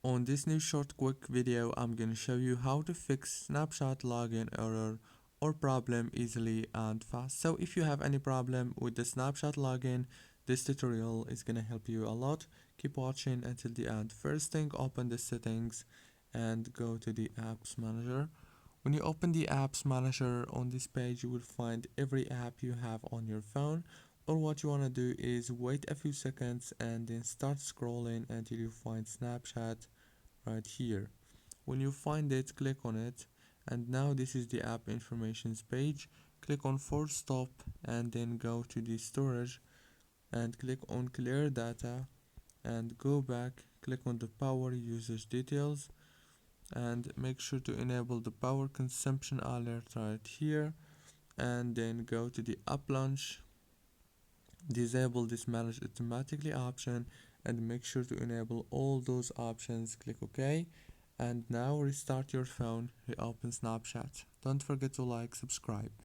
On this new short quick video, I'm gonna show you how to fix Snapchat login error or problem easily and fast. So if you have any problem with the Snapchat login, this tutorial is gonna help you a lot. Keep watching until the end. First thing, open the settings and go to the apps manager. When you open the apps manager on this page, you will find every app you have on your phone. Or what you want to do is wait a few seconds and then start scrolling until you find Snapchat right here. When you find it, click on it, and now this is the app informations page. Click on force stop and then go to the storage and click on clear data and go back. Click on the power usage details and make sure to enable the power consumption alert right here, and then go to the app launch, disable this manage automatically option and make sure to enable all those options. Click OK, and now restart your phone, reopen Snapchat. Don't forget to like, subscribe.